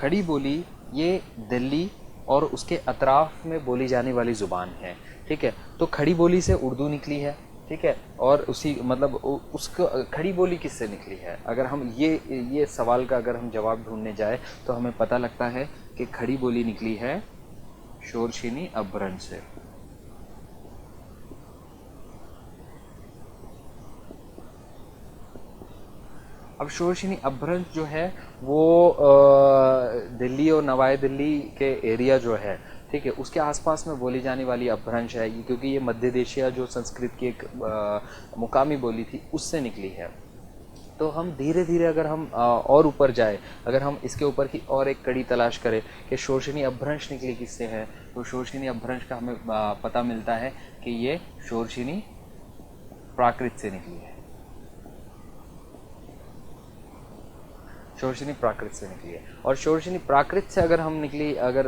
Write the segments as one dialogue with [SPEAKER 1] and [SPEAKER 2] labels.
[SPEAKER 1] کھڑی بولی یہ دلی اور اس کے اطراف میں بولی جانے والی زبان ہے، ٹھیک ہے. تو کھڑی بولی سے اردو نکلی ہے، ٹھیک ہے. اور اسی مطلب اس کو کھڑی بولی کس سے نکلی ہے، اگر ہم یہ سوال کا اگر ہم جواب ڈھونڈنے جائیں تو ہمیں پتہ لگتا ہے کہ کھڑی بولی نکلی ہے شورشینی اپبھرنش سے. اب شورشینی اپبھرنش جو ہے وہ دلی اور نوائے دلی کے ایریا جو ہے، ٹھیک ہے، اس کے آس پاس میں بولی جانے والی اپبھرنش ہے، کیونکہ یہ مدھیہ دیشیہ جو سنسکرت کی ایک مقامی بولی تھی اس سے نکلی ہے. تو ہم دھیرے دھیرے اگر ہم اور اوپر جائے، اگر ہم اس کے اوپر کی اور ایک کڑی تلاش کریں کہ شورشینی اپبھرنش نکلی کس سے ہے، تو شورشینی اپبھرنش کا ہمیں پتہ ملتا ہے کہ یہ شورشینی پراکرت سے نکلی ہے. شورشینی پراکرت سے نکلی ہے. اور شورشینی پراکرت سے اگر ہم نکلی، اگر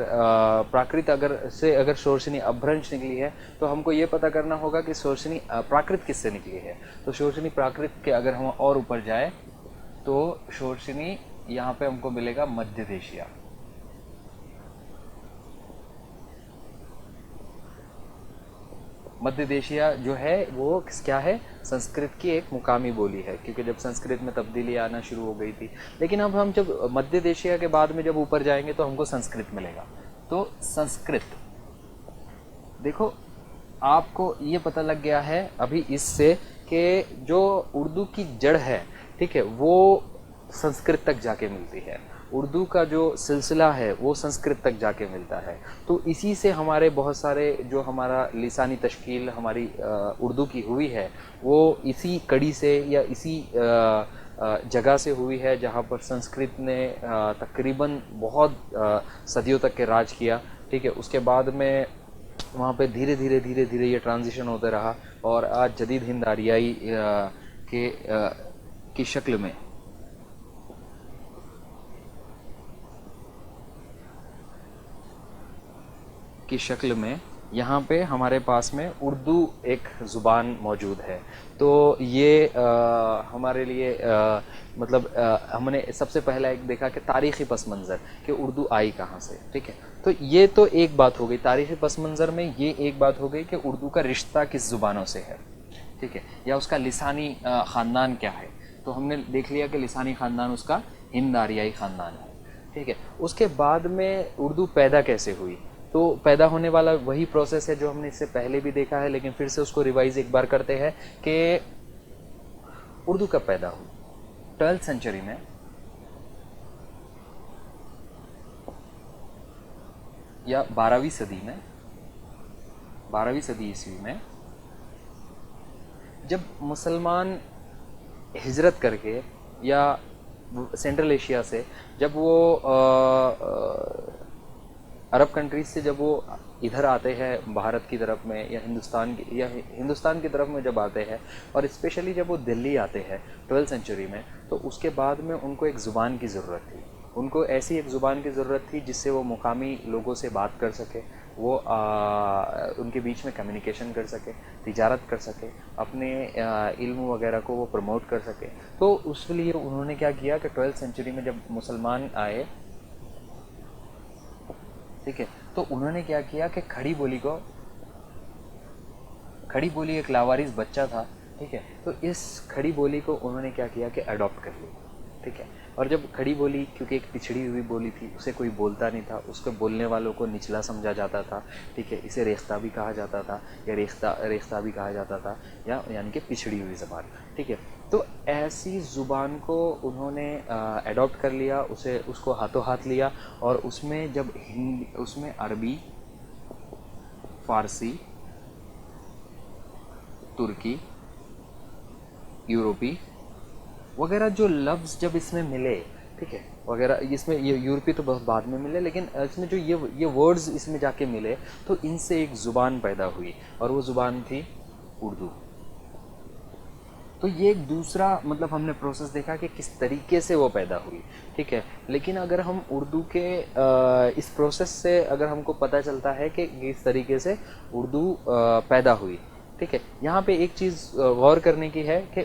[SPEAKER 1] پراکرت اگر شورشینی اپبھرنش نکلی ہے تو ہم کو یہ پتہ کرنا ہوگا کہ شورشینی پراکرت کس سے نکلی ہے. تو شورشینی پراکرت کے اگر ہم اور اوپر جائیں تو شورشینی یہاں پہ ہم کو ملے گا مدھیہ دیشیہ. مدھیہ دیشیہ جو ہے وہ کیا ہے، سنسکرت کی ایک مقامی بولی ہے، کیونکہ جب سنسکرت میں تبدیلی آنا شروع ہو گئی تھی. لیکن اب ہم جب مدھیہ دیشیہ کے بعد میں جب اوپر جائیں گے تو ہم کو سنسکرت ملے گا. تو سنسکرت دیکھو، آپ کو یہ پتہ لگ گیا ہے ابھی اس سے کہ جو اردو کی جڑ ہے، ٹھیک ہے، وہ سنسکرت تک جا کے ملتی ہے. اردو کا جو سلسلہ ہے وہ سنسکرت تک جا کے ملتا ہے. تو اسی سے ہمارے بہت سارے جو ہمارا لسانی تشکیل ہماری اردو کی ہوئی ہے وہ اسی کڑی سے یا اسی جگہ سے ہوئی ہے جہاں پر سنسکرت نے تقریباً بہت صدیوں تک کے راج کیا، ٹھیک ہے. اس کے بعد میں وہاں پہ دھیرے دھیرے یہ ٹرانزیشن ہوتا رہا اور آج جدید ہند آریائی کی شکل میں یہاں پہ ہمارے پاس میں اردو ایک زبان موجود ہے. تو یہ ہمارے لیے مطلب ہم نے سب سے پہلا ایک دیکھا کہ تاریخی پس منظر کہ اردو آئی کہاں سے، ٹھیک ہے. تو یہ تو ایک بات ہو گئی تاریخی پس منظر میں. یہ ایک بات ہو گئی کہ اردو کا رشتہ کس زبانوں سے ہے، ٹھیک ہے، یا اس کا لسانی خاندان کیا ہے. تو ہم نے دیکھ لیا کہ لسانی خاندان اس کا ہند آریائی خاندان ہے، ٹھیک ہے. اس کے بعد میں اردو پیدا کیسے ہوئی، تو پیدا ہونے والا وہی پروسیس ہے جو ہم نے اس سے پہلے بھی دیکھا ہے، لیکن پھر سے اس کو ریوائز ایک بار کرتے ہیں کہ اردو کب پیدا ہوئی. 12th سینچری میں یا 12ویں صدی میں، 12ویں صدی عیسوی میں جب مسلمان ہجرت کر کے یا سینٹرل ایشیا سے جب وہ عرب کنٹریز سے جب وہ ادھر آتے ہیں بھارت کی طرف میں یا ہندوستان کی طرف میں جب آتے ہیں، اور اسپیشلی جب وہ دلی آتے ہیں 12th سینچری میں، تو اس کے بعد میں ان کو ایک زبان کی ضرورت تھی. ان کو ایسی ایک زبان کی ضرورت تھی جس سے وہ مقامی لوگوں سے بات کر سکے، وہ ان کے بیچ میں کمیونیکیشن کر سکے، تجارت کر سکے، اپنے علم وغیرہ کو وہ پروموٹ کر سکے. تو اس لیے انہوں نے کیا کیا کہ 12th سینچری میں جب مسلمان آئے، ٹھیک ہے، تو انہوں نے کیا کیا کہ کھڑی بولی ایک لاوارث بچہ تھا، ٹھیک ہے. تو اس کھڑی بولی کو انہوں نے کیا کیا کہ اڈاپٹ کر لیا، ٹھیک ہے. اور جب کھڑی بولی کیونکہ ایک پچھڑی ہوئی بولی تھی، اسے کوئی بولتا نہیں تھا، اس کو بولنے والوں کو نچلا سمجھا جاتا تھا، ٹھیک ہے. اسے ریختہ بھی کہا جاتا تھا یا ریختہ بھی کہا جاتا تھا، یا یعنی کہ پچھڑی ہوئی زبان، ٹھیک ہے. تو ایسی زبان کو انہوں نے اڈاپٹ کر لیا، اس کو ہاتھوں ہاتھ لیا، اور اس میں جب اس میں عربی، فارسی، ترکی، یورپی وغیرہ جو لفظ جب اس میں ملے، ٹھیک ہے، وغیرہ اس میں یہ یورپی تو بہت بعد میں ملے، لیکن اس میں جو یہ ورڈز اس میں جا کے ملے تو ان سے ایک زبان پیدا ہوئی، اور وہ زبان تھی اردو. تو یہ ایک دوسرا مطلب ہم نے پروسیس دیکھا کہ کس طریقے سے وہ پیدا ہوئی، ٹھیک ہے. لیکن اگر ہم اردو کے اس پروسیس سے اگر ہم کو پتہ چلتا ہے کہ کس طریقے سے اردو پیدا ہوئی، ٹھیک ہے. یہاں پہ ایک چیز غور کرنے کی ہے کہ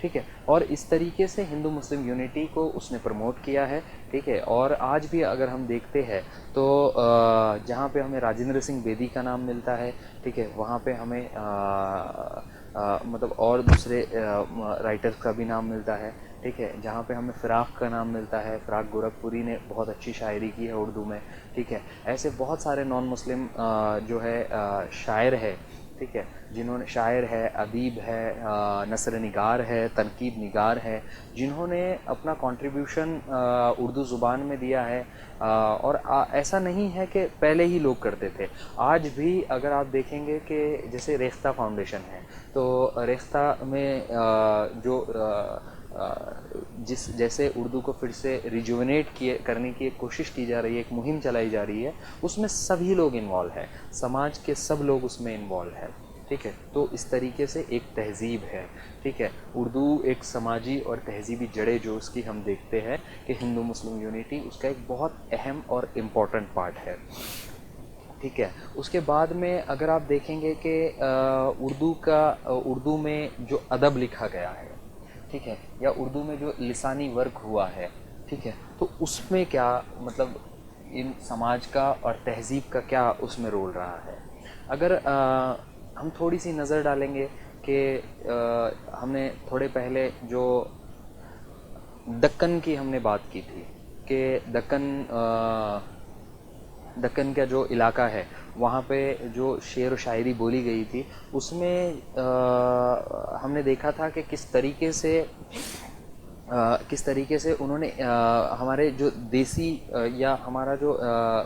[SPEAKER 1] ٹھیک ہے. اور اس طریقے سے ہندو مسلم یونٹی کو اس نے پروموٹ کیا ہے. ٹھیک ہے. اور آج بھی اگر ہم دیکھتے ہیں تو جہاں پہ ہمیں راجندر سنگھ بیدی کا نام ملتا ہے, ٹھیک ہے, وہاں پہ ہمیں مطلب اور دوسرے رائٹرز کا بھی نام ملتا ہے. ٹھیک ہے. جہاں پہ ہمیں فراق کا نام ملتا ہے, فراق گورکھپوری نے بہت اچھی شاعری کی ہے اردو میں. ٹھیک ہے. ایسے بہت سارے نان مسلم جو ہے شاعر ہے, ٹھیک ہے, جنہوں نے, شاعر ہے, ادیب ہے, نثر نگار ہے, تنقید نگار ہے, جنہوں نے اپنا کنٹریبیوشن اردو زبان میں دیا ہے. اور ایسا نہیں ہے کہ پہلے ہی لوگ کرتے تھے, آج بھی اگر آپ دیکھیں گے کہ جیسے ریختہ فاؤنڈیشن ہے, تو ریختہ میں جو جیسے اردو کو پھر سے ریجوونیٹ کرنے کی ایک کوشش کی جا رہی ہے, ایک مہم چلائی جا رہی ہے, اس میں سبھی لوگ انوالو ہیں, سماج کے سب لوگ اس میں انوالو ہیں. ٹھیک ہے. تو اس طریقے سے ایک تہذیب ہے. ٹھیک ہے. اردو ایک سماجی اور تہذیبی جڑیں جو اس کی ہم دیکھتے ہیں کہ ہندو مسلم یونٹی اس کا ایک بہت اہم اور امپورٹنٹ پارٹ ہے. ٹھیک ہے. اس کے بعد میں اگر آپ دیکھیں گے کہ اردو میں جو ادب لکھا گیا ہے, ٹھیک ہے, یا اردو میں جو لسانی ورک ہوا ہے, ٹھیک ہے, تو اس میں کیا مطلب ان سماج کا اور تہذیب کا کیا اس میں رول رہا ہے. اگر ہم تھوڑی سی نظر ڈالیں گے کہ ہم نے تھوڑے پہلے جو دکن کی ہم نے بات کی تھی کہ دکن کا جو علاقہ ہے وہاں پہ جو شعر و شاعری بولی گئی تھی, اس میں ہم نے دیکھا تھا کہ کس طریقے سے انہوں نے ہمارے جو دیسی یا ہمارا جو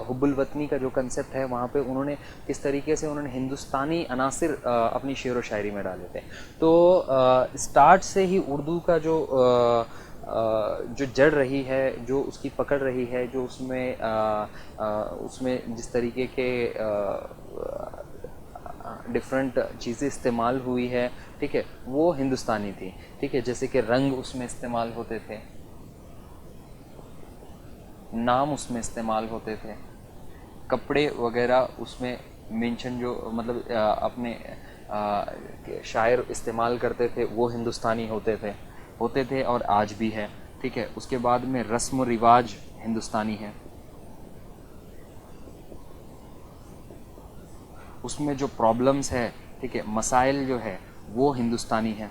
[SPEAKER 1] حب الوطنی کا جو کنسیپٹ ہے وہاں پہ انہوں نے کس طریقے سے انہوں نے ہندوستانی عناصر اپنی شعر و شاعری میں ڈالے تھے. تو اسٹارٹ سے ہی اردو کا جو جڑ رہی ہے, جو اس کی پکڑ رہی ہے, جو اس میں جس طریقے کے ڈفرینٹ چیزیں استعمال ہوئی ہے, ٹھیک ہے, وہ ہندوستانی تھی. ٹھیک ہے. جیسے کہ رنگ اس میں استعمال ہوتے تھے, نام اس میں استعمال ہوتے تھے, کپڑے وغیرہ اس میں مینشن جو مطلب اپنے شاعر استعمال کرتے تھے وہ ہندوستانی ہوتے تھے اور آج بھی ہے. ٹھیک ہے. اس کے بعد میں رسم و رواج ہندوستانی ہے, اس میں جو پرابلمز ہے, ٹھیک ہے, مسائل جو ہے وہ ہندوستانی ہیں.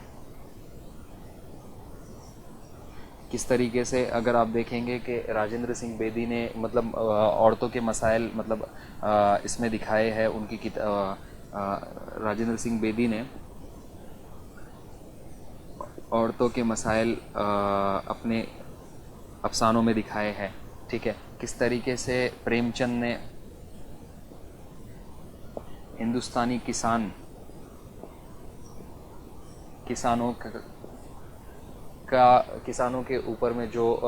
[SPEAKER 1] کس طریقے سے اگر آپ دیکھیں گے کہ راجندر سنگھ بیدی نے مطلب عورتوں کے مسائل مطلب اس میں دکھائے ہیں, ان کی راجندر سنگھ بیدی نے عورتوں کے مسائل اپنے افسانوں میں دکھائے ہیں. ٹھیک ہے. کس طریقے سے پریم چند نے ہندوستانی کسانوں کے اوپر میں جو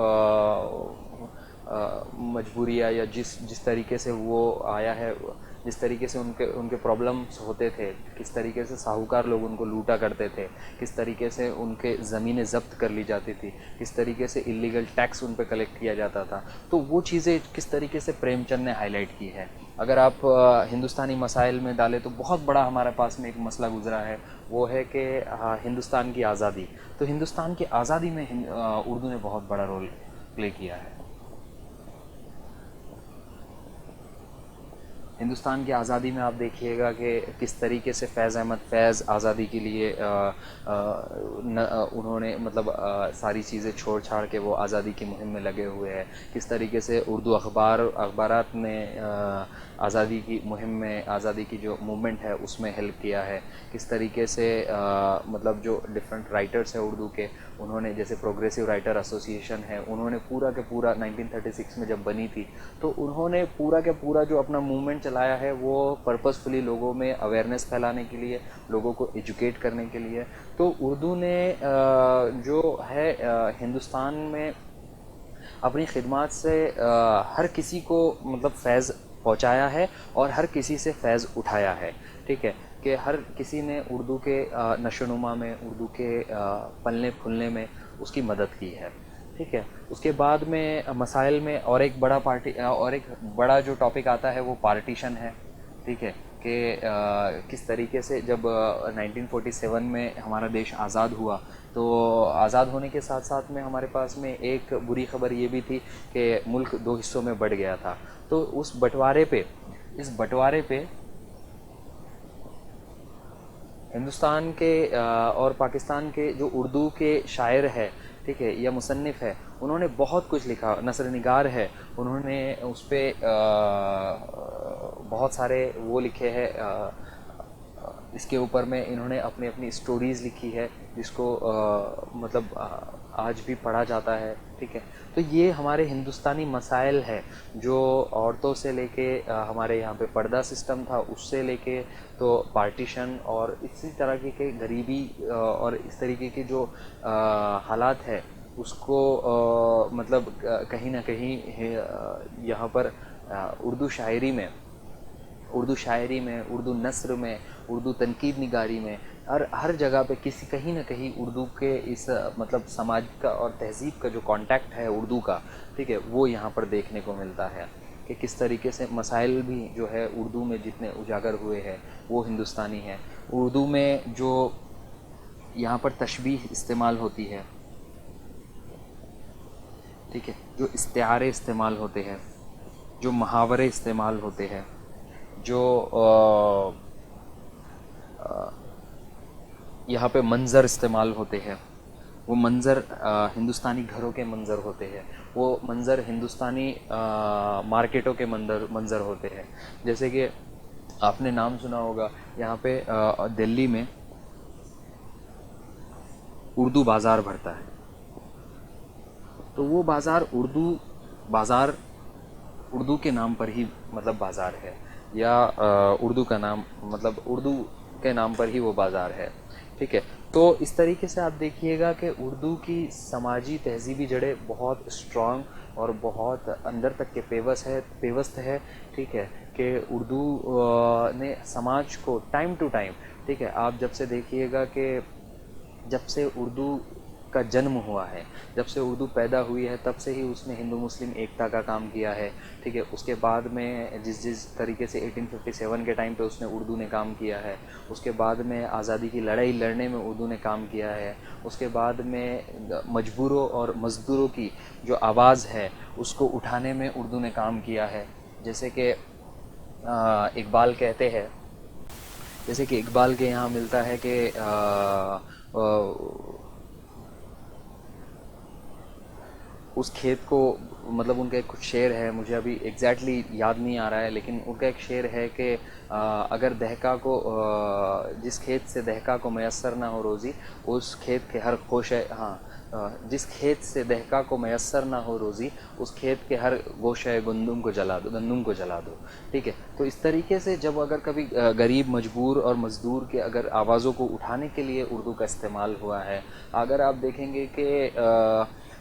[SPEAKER 1] مجبوریاں یا جس طریقے سے وہ آیا ہے, جس طریقے سے ان کے پرابلمس ہوتے تھے, کس طریقے سے ساہوکار لوگ ان کو لوٹا کرتے تھے, کس طریقے سے ان کے زمینیں ضبط کر لی جاتی تھی, کس طریقے سے اللیگل ٹیکس ان پہ کلیکٹ کیا جاتا تھا, تو وہ چیزیں کس طریقے سے پریم چند نے ہائی لائٹ کی ہے. اگر آپ ہندوستانی مسائل میں ڈالیں تو بہت بڑا ہمارے پاس میں ایک مسئلہ گزرا ہے, وہ ہے کہ ہندوستان کی آزادی. تو ہندوستان کی آزادی میں اردو نے بہت بڑا رول پلے کیا ہے. ہندوستان کی آزادی میں آپ دیکھیے گا کہ کس طریقے سے فیض احمد فیض آزادی کے لیے انہوں نے مطلب ساری چیزیں چھوڑ چھاڑ کے وہ آزادی کی مہم میں لگے ہوئے ہیں. کس طریقے سے اردو اخبارات نے آزادی کی مہم میں, آزادی کی جو موومنٹ ہے اس میں ہیلپ کیا ہے. کس طریقے سے مطلب جو ڈفرینٹ رائٹرس ہیں اردو کے, انہوں نے جیسے پروگریسو رائٹر ایسوسی ایشن ہے, انہوں نے پورا کے پورا 1936 میں جب بنی تھی تو انہوں نے پورا کے پورا جو اپنا موومنٹ چلایا ہے وہ پرپسفلی لوگوں میں اویئرنیس پھیلانے کے لیے, لوگوں کو ایجوکیٹ کرنے کے لیے. تو اردو نے جو ہے ہندوستان میں اپنی خدمات سے ہر کسی کو مطلب فیض پہنچایا ہے اور ہر کسی سے فیض اٹھایا ہے. ٹھیک ہے. کہ ہر کسی نے اردو کے نشو و نما میں, اردو کے پلنے پھولنے میں اس کی مدد کی ہے. ٹھیک ہے. اس کے بعد میں مسائل میں اور ایک بڑا جو ٹاپک آتا ہے وہ پارٹیشن ہے. ٹھیک ہے. کہ کس طریقے سے جب 1947 میں ہمارا دیش آزاد ہوا تو آزاد ہونے کے ساتھ ساتھ میں ہمارے پاس میں ایک بری خبر یہ بھی تھی کہ ملک 2 حصوں میں بٹ گیا تھا. تو اس بٹوارے پہ ہندوستان کے اور پاکستان کے جو اردو کے شاعر ہے, ٹھیک ہے, یا مصنف ہے, انہوں نے بہت کچھ لکھا. نثر نگار ہے, انہوں نے اس پہ بہت سارے وہ لکھے ہیں, اس کے اوپر میں انہوں نے اپنی اسٹوریز لکھی ہے جس کو مطلب آج بھی پڑھا جاتا ہے, ٹھیک ہے. تو یہ ہمارے ہندوستانی مسائل ہے جو عورتوں سے لے کے ہمارے یہاں پہ پردہ سسٹم تھا, اس سے لے کے تو پارٹیشن اور اسی طرح کی غریبی اور اس طریقے کے جو حالات ہے اس کو مطلب کہیں نہ کہیں یہاں پر اردو شاعری میں, اردو نثر میں, اردو تنقید نگاری میں, ہر جگہ پہ کہیں نہ کہیں اردو کے اس مطلب سماج کا اور تہذیب کا جو کانٹیکٹ ہے اردو کا, ٹھیک ہے, وہ یہاں پر دیکھنے کو ملتا ہے کہ کس طریقے سے مسائل بھی جو ہے اردو میں جتنے اجاگر ہوئے ہیں وہ ہندوستانی ہے. اردو میں جو یہاں پر تشبیہ استعمال ہوتی ہے, ٹھیک ہے, جو استعارے استعمال ہوتے ہیں, جو محاورے استعمال ہوتے ہیں, جو یہاں پہ منظر استعمال ہوتے ہیں, وہ منظر ہندوستانی گھروں کے منظر ہوتے ہیں, وہ منظر ہندوستانی مارکیٹوں کے منظر ہوتے ہیں. جیسے کہ آپ نے نام سنا ہوگا یہاں پہ دلی میں اردو بازار بھرتا ہے, تو وہ بازار اردو کے نام پر ہی مطلب بازار ہے, یا اردو کا نام مطلب اردو کے نام پر ہی وہ بازار ہے, ٹھیک ہے. تو اس طریقے سے آپ دیکھیے گا کہ اردو کی سماجی تہذیبی جڑیں بہت اسٹرانگ اور بہت اندر تک کے پیوست ہے, ٹھیک ہے, کہ اردو نے سماج کو ٹائم ٹو ٹائم, ٹھیک ہے, آپ جب سے دیکھیے گا کہ جب سے اردو کا جنم ہوا ہے, جب سے اردو پیدا ہوئی ہے, تب سے ہی اس نے ہندو مسلم ایکتا کا کام کیا ہے, ٹھیک ہے. اس کے بعد میں جس طریقے سے 1857 کے ٹائم پہ اس نے اردو نے کام کیا ہے, اس کے بعد میں آزادی کی لڑائی لڑنے میں اردو نے کام کیا ہے, اس کے بعد میں مجبوروں اور مزدوروں کی جو آواز ہے اس کو اٹھانے میں اردو نے کام کیا ہے. جیسے کہ اقبال کہتے ہیں, جیسے کہ اقبال کے یہاں ملتا ہے کہ اس کھیت کو مطلب ان کا ایک کچھ شعر ہے, مجھے ابھی ایگزیکٹلی یاد نہیں آ رہا ہے, لیکن ان کا ایک شعر ہے کہ اگر دہقاں کو جس کھیت سے دہقاں کو میسر نہ ہو روزی, اس کھیت کے ہر گوشے جس کھیت سے دہقاں کو میسر نہ ہو روزی, اس کھیت کے ہر گوشے گندم کو جلا دو, ٹھیک ہے. تو اس طریقے سے جب اگر کبھی غریب, مجبور اور مزدور کے اگر آوازوں کو اٹھانے کے لیے اردو کا استعمال ہوا ہے. اگر آپ دیکھیں گے کہ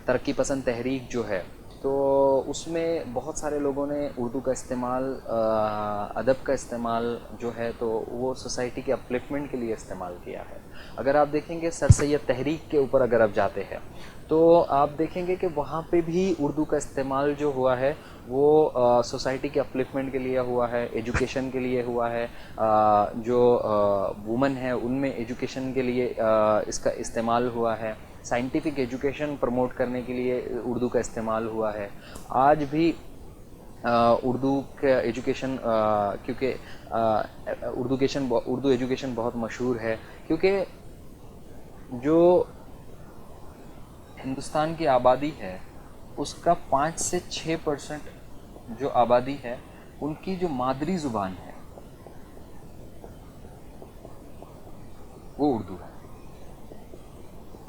[SPEAKER 1] ترقی پسند تحریک جو ہے تو اس میں بہت سارے لوگوں نے اردو کا استعمال, ادب کا استعمال جو ہے تو وہ سوسائٹی کے اپلفٹمنٹ کے لیے استعمال کیا ہے. اگر آپ دیکھیں گے سر سید تحریک کے اوپر اگر آپ جاتے ہیں تو آپ دیکھیں گے کہ وہاں پہ بھی اردو کا استعمال جو ہوا ہے وہ سوسائٹی کے اپلفٹمنٹ کے لیے ہوا ہے, ایجوکیشن کے لیے ہوا ہے, جو وومن ہے ان میں ایجوکیشن کے لیے اس کا استعمال ہوا ہے, سائنٹیفک ایجوکیشن پروموٹ کرنے کے لیے اردو کا استعمال ہوا ہے. آج بھی اردو کا ایجوکیشن کیونکہ اردو ایجوکیشن بہت مشہور ہے, کیونکہ جو ہندوستان کی آبادی ہے اس کا 5 سے 6% جو آبادی ہے ان کی جو مادری زبان ہے وہ اردو ہے.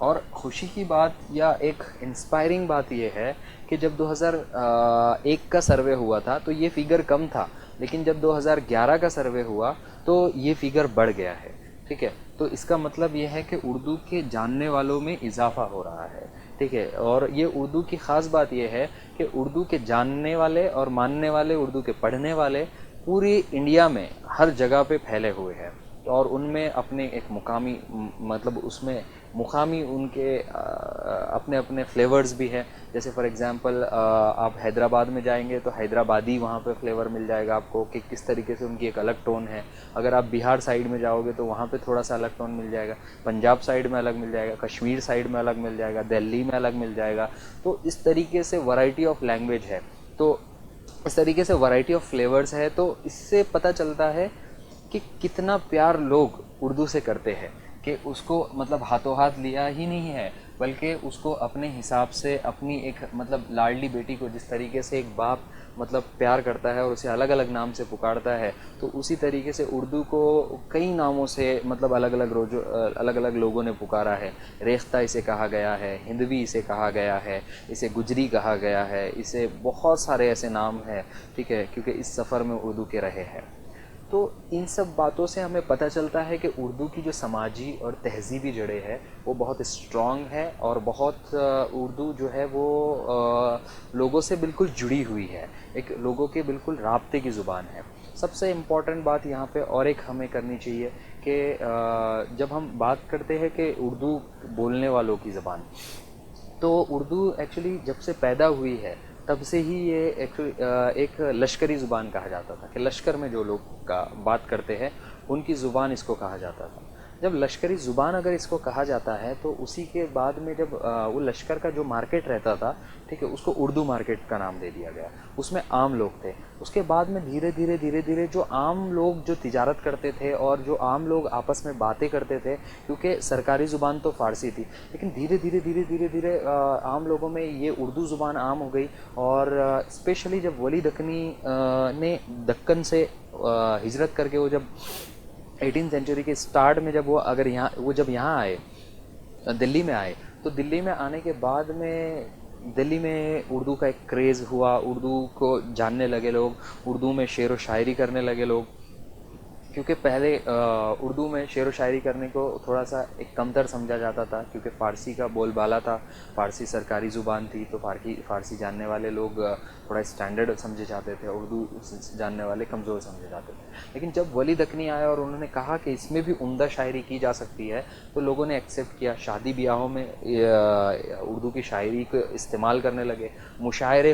[SPEAKER 1] اور خوشی کی بات یا ایک انسپائرنگ بات یہ ہے کہ جب 2001 کا سروے ہوا تھا تو یہ فگر کم تھا, لیکن جب 2011 کا سروے ہوا تو یہ فگر بڑھ گیا ہے, ٹھیک ہے. تو اس کا مطلب یہ ہے کہ اردو کے جاننے والوں میں اضافہ ہو رہا ہے, ٹھیک ہے. اور یہ اردو کی خاص بات یہ ہے کہ اردو کے جاننے والے اور ماننے والے, اردو کے پڑھنے والے پوری انڈیا میں ہر جگہ پہ پھیلے ہوئے ہیں, اور ان میں اپنے ایک مقامی مطلب اس میں مقامی ان کے اپنے اپنے فلیورز بھی ہیں. جیسے فار ایگزامپل آپ حیدرآباد میں جائیں گے تو حیدرآبادی وہاں پہ فلیور مل جائے گا آپ کو کہ کس طریقے سے ان کی ایک الگ ٹون ہے. اگر آپ بہار سائیڈ میں جاؤ گے تو وہاں پہ تھوڑا سا الگ ٹون مل جائے گا. پنجاب سائیڈ میں الگ مل جائے گا, کشمیر سائیڈ میں الگ مل جائے گا, دہلی میں الگ مل جائے گا. تو اس طریقے سے ورائٹی آف لینگویج ہے, تو اس طریقے سے ورائٹی آف فلیورز ہے. تو اس سے پتہ چلتا ہے کہ کتنا پیار لوگ اردو سے کرتے ہیں, کہ اس کو مطلب ہاتھوں ہاتھ لیا ہی نہیں ہے, بلکہ اس کو اپنے حساب سے اپنی ایک مطلب لاڈلی بیٹی کو جس طریقے سے ایک باپ مطلب پیار کرتا ہے اور اسے الگ الگ نام سے پکارتا ہے, تو اسی طریقے سے اردو کو کئی ناموں سے مطلب الگ الگ لوگوں نے پکارا ہے. ریختہ اسے کہا گیا ہے, ہندوی اسے کہا گیا ہے, اسے گجری کہا گیا ہے, اسے بہت سارے ایسے نام ہیں, ٹھیک ہے, کیونکہ اس سفر میں اردو کے رہے ہیں. تو ان سب باتوں سے ہمیں پتہ چلتا ہے کہ اردو کی جو سماجی اور تہذیبی جڑیں ہے وہ بہت اسٹرانگ ہے, اور بہت اردو جو ہے وہ لوگوں سے بالکل جڑی ہوئی ہے, ایک لوگوں کے بالکل رابطے کی زبان ہے. سب سے امپورٹنٹ بات یہاں پہ اور ایک ہمیں کرنی چاہیے کہ جب ہم بات کرتے ہیں کہ اردو بولنے والوں کی زبان, تو اردو ایکچولی جب سے پیدا ہوئی ہے تب سے ہی یہ ایک لشکری زبان کہا جاتا تھا, کہ لشکر میں جو لوگ بات کرتے ہیں ان کی زبان اس کو کہا جاتا تھا. جب لشکری زبان اگر اس کو کہا جاتا ہے تو اسی کے بعد میں جب وہ لشکر کا جو مارکیٹ رہتا تھا, ٹھیک ہے, اس کو اردو مارکیٹ کا نام دے دیا گیا. اس میں عام لوگ تھے. اس کے بعد میں دھیرے دھیرے جو عام لوگ جو تجارت کرتے تھے اور جو عام لوگ آپس میں باتیں کرتے تھے, کیونکہ سرکاری زبان تو فارسی تھی, لیکن دھیرے دھیرے عام لوگوں میں یہ اردو زبان عام ہو گئی. اور اسپیشلی جب ولی دکنی نے دکن سے ہجرت کر کے وہ جب 18 سینچری کے اسٹارٹ میں جب وہ جب یہاں آئے, دلی میں آئے, تو دلی میں آنے کے بعد میں دلی میں اردو کا ایک کریز ہوا, اردو کو جاننے لگے لوگ, اردو میں شعر و شاعری کرنے لگے لوگ. کیونکہ پہلے اردو میں شعر و شاعری کرنے کو تھوڑا سا ایک کمتر سمجھا جاتا تھا, کیونکہ فارسی کا بول بالا تھا, فارسی سرکاری زبان تھی, تو فارسی جاننے والے لوگ تھوڑا اسٹینڈرڈ سمجھے جاتے تھے, اردو جاننے والے کمزور سمجھے جاتے تھے. لیکن جب ولی دکنی آیا اور انہوں نے کہا کہ اس میں بھی عمدہ شاعری کی جا سکتی ہے, تو لوگوں نے ایکسیپٹ کیا. شادی بیاہوں میں اردو کی شاعری کو استعمال کرنے لگے, مشاعرے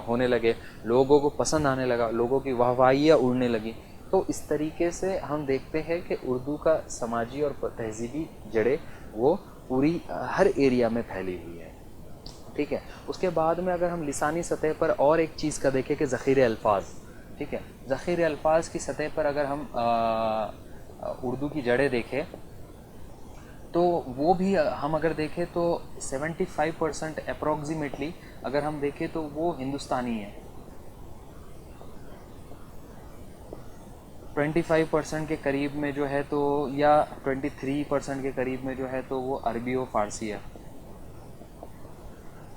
[SPEAKER 1] ہونے لگے, لوگوں کو پسند آنے لگا, لوگوں کی واہواہیاں اڑنے لگیں. تو اس طریقے سے ہم دیکھتے ہیں کہ اردو کا سماجی اور تہذیبی جڑیں وہ پوری ہر ایریا میں پھیلی ہوئی ہے, ٹھیک ہے. اس کے بعد میں اگر ہم لسانی سطح پر اور ایک چیز کا دیکھیں کہ ذخیرہ الفاظ, ٹھیک ہے, ذخیرہ الفاظ کی سطح پر اگر ہم اردو کی جڑیں دیکھیں تو وہ بھی ہم اگر دیکھیں تو 75% اپروکسیمیٹلی اگر ہم دیکھیں تو وہ ہندوستانی ہے. 25% کے قریب میں جو ہے تو, یا 23% کے قریب میں جو ہے تو وہ عربی و فارسی ہے,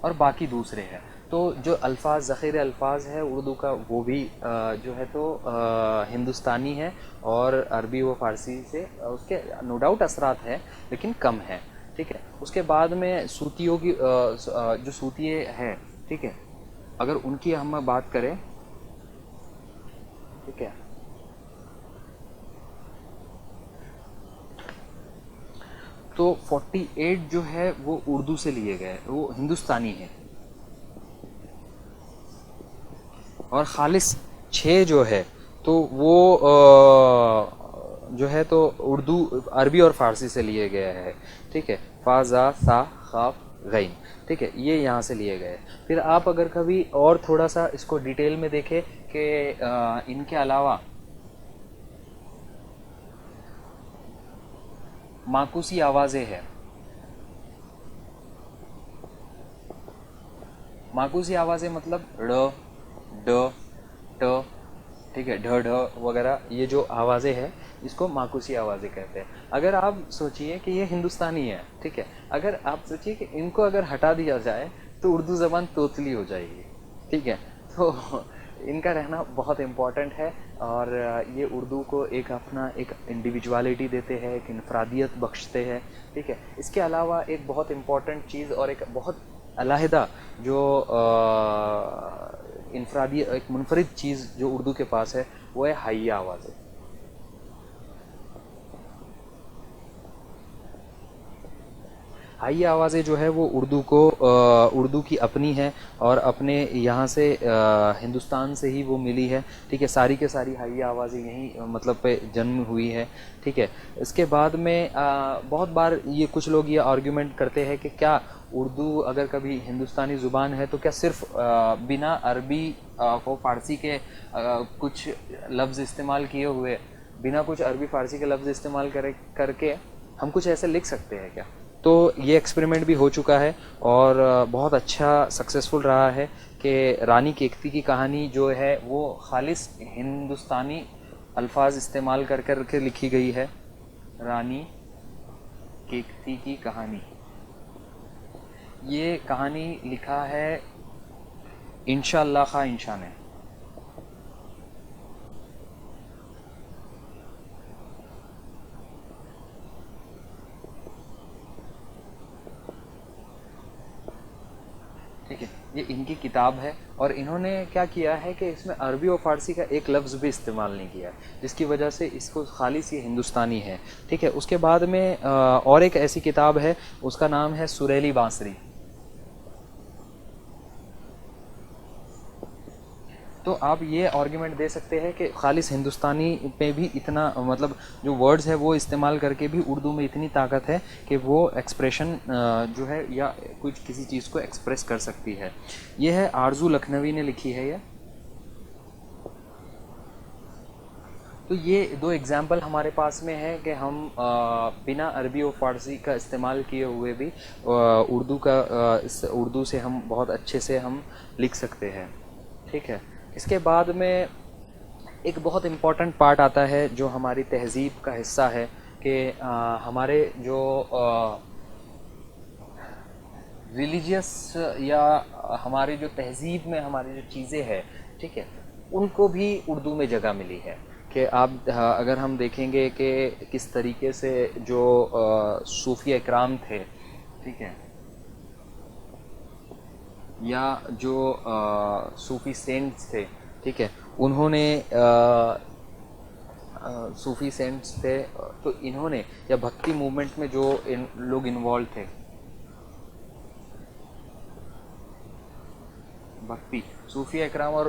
[SPEAKER 1] اور باقی دوسرے ہیں. تو جو الفاظ ذخیرہ الفاظ ہے اردو کا وہ بھی جو ہے تو ہندوستانی ہے, اور عربی و فارسی سے اس کے نو ڈاؤٹ اثرات ہیں لیکن کم ہیں, ٹھیک ہے. اس کے بعد میں صوتیوں کی جو صوتیے ہیں, ٹھیک ہے, اگر ان کی ہم بات کریں, ٹھیک ہے, تو 48 جو ہے وہ اردو سے لیے گئے, وہ ہندوستانی ہے, اور خالص 6 جو ہے تو وہ جو ہے تو اردو عربی اور فارسی سے لیے گئے ہیں, ٹھیک ہے. فا زا سا خاف غین, ٹھیک ہے, یہ یہاں سے لیے گئے. پھر آپ اگر کبھی اور تھوڑا سا اس کو ڈیٹیل میں دیکھیں کہ ان کے علاوہ معکوسی آوازیں ہیں. معکوسی آوازیں مطلب ڑ, ڈ, ٹ, ٹھیک ہے, ڈھ ڈھ وغیرہ, یہ جو آوازیں ہیں اس کو معکوسی آوازیں کہتے ہیں. اگر آپ سوچئے کہ یہ ہندوستانی ہے, ٹھیک ہے, اگر آپ سوچئے کہ ان کو اگر ہٹا دیا جائے تو اردو زبان توتلی ہو جائے گی, ٹھیک ہے. تو ان کا رہنا بہت امپورٹنٹ ہے, اور یہ اردو کو ایک اپنا ایک انڈیویجوالٹی دیتے ہیں, ایک انفرادیت بخشتے ہیں, ٹھیک ہے. اس کے علاوہ ایک بہت امپورٹنٹ چیز اور ایک بہت علیحدہ جو انفرادی ایک منفرد چیز جو اردو کے پاس ہے وہ ہے حیّ آوازیں. حی آوازیں جو ہے وہ اردو کی اپنی ہے اور اپنے یہاں سے ہندوستان سے ہی وہ ملی ہے. ٹھیک ہے, ساری کے ساری حی آوازیں یہیں مطلب پہ جنم ہوئی ہے. ٹھیک ہے, اس کے بعد میں بہت بار یہ کچھ لوگ یہ آرگیومنٹ کرتے ہیں کہ کیا اردو اگر کبھی ہندوستانی زبان ہے تو کیا صرف بنا عربی و فارسی کے کچھ لفظ استعمال کیے ہوئے, بنا کچھ عربی فارسی کے لفظ استعمال کر کے ہم کچھ ایسے لکھ سکتے ہیں کیا؟ تو یہ ایکسپریمنٹ بھی ہو چکا ہے اور بہت اچھا سکسیزفل رہا ہے کہ رانی کیکتی کی کہانی جو ہے وہ خالص ہندوستانی الفاظ استعمال کر کر کے لکھی گئی ہے. رانی کیکتی کی کہانی, یہ کہانی لکھا ہے انشاء اللہ خواہ انشا نے. ٹھیک ہے, یہ ان کی کتاب ہے اور انہوں نے کیا کیا ہے کہ اس میں عربی و فارسی کا ایک لفظ بھی استعمال نہیں کیا, جس کی وجہ سے اس کو خالص یہ ہندوستانی ہے. ٹھیک ہے, اس کے بعد میں اور ایک ایسی کتاب ہے, اس کا نام ہے سریلی بانسری. تو آپ یہ آرگیومنٹ دے سکتے ہیں کہ خالص ہندوستانی پہ بھی اتنا مطلب جو ورڈز ہے وہ استعمال کر کے بھی اردو میں اتنی طاقت ہے کہ وہ ایکسپریشن جو ہے یا کچھ کسی چیز کو ایکسپریس کر سکتی ہے. یہ ہے آرزو لکھنوی نے لکھی ہے یہ. تو یہ دو ایگزامپل ہمارے پاس میں ہے کہ ہم بنا عربی و فارسی کا استعمال کیے ہوئے بھی اردو سے ہم بہت اچھے سے ہم لکھ سکتے ہیں. ٹھیک ہے, اس کے بعد میں ایک بہت امپورٹنٹ پارٹ آتا ہے جو ہماری تہذیب کا حصہ ہے کہ ہمارے جو ریلیجیس یا ہماری جو تہذیب میں ہماری جو چیزیں ہیں, ٹھیک ہے, ان کو بھی اردو میں جگہ ملی ہے. کہ آپ اگر ہم دیکھیں گے کہ کس طریقے سے جو صوفیہ اکرام تھے, ٹھیک ہے, یا جو صوفی سینٹس تھے, ٹھیک ہے, انہوں نے صوفی سینٹس تھے تو انہوں نے یا بھکتی موومنٹ میں جو لوگ انوالو تھے, بھکتی صوفی اکرام اور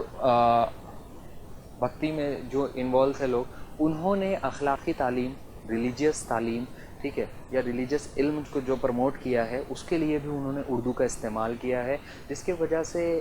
[SPEAKER 1] بھکتی میں جو انوالو تھے لوگ, انہوں نے اخلاقی تعلیم, ریلیجیس تعلیم, ٹھیک ہے, یا ریلیجیس علم کو جو پروموٹ کیا ہے اس کے لیے بھی انہوں نے اردو کا استعمال کیا ہے, جس کی وجہ سے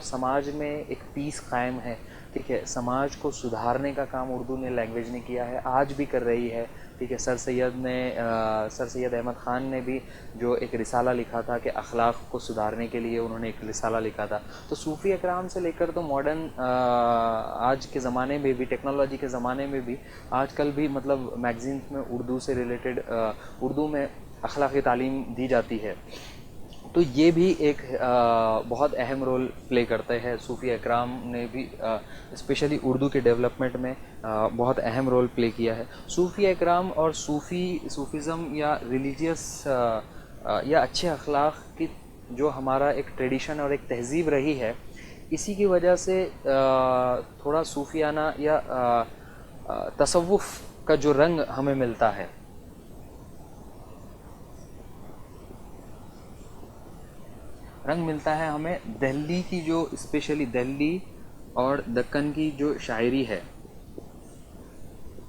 [SPEAKER 1] سماج میں ایک پیس قائم ہے. ٹھیک ہے, سماج کو سدھارنے کا کام اردو نے لینگویج نے کیا ہے, آج بھی کر رہی ہے. ٹھیک ہے, سر سید احمد خان نے بھی جو ایک رسالہ لکھا تھا کہ اخلاق کو سدھارنے کے لیے انہوں نے ایک رسالہ لکھا تھا. تو صوفی اکرام سے لے کر تو ماڈرن آج کے زمانے میں بھی, ٹیکنالوجی کے زمانے میں بھی آج کل بھی مطلب میگزینس میں اردو سے ریلیٹڈ اردو میں اخلاقی تعلیم دی جاتی ہے. تو یہ بھی ایک بہت اہم رول پلے کرتے ہیں. صوفی اکرام نے بھی اسپیشلی اردو کے ڈیولپمنٹ میں بہت اہم رول پلے کیا ہے. صوفی اکرام اور صوفیزم یا ریلیجیس یا اچھے اخلاق کی جو ہمارا ایک ٹریڈیشن اور ایک تہذیب رہی ہے, اسی کی وجہ سے تھوڑا صوفیانہ یا تصوف کا جو رنگ ہمیں ملتا ہے, ہمیں دہلی کی جو اسپیشلی دہلی اور دکن کی جو شاعری ہے,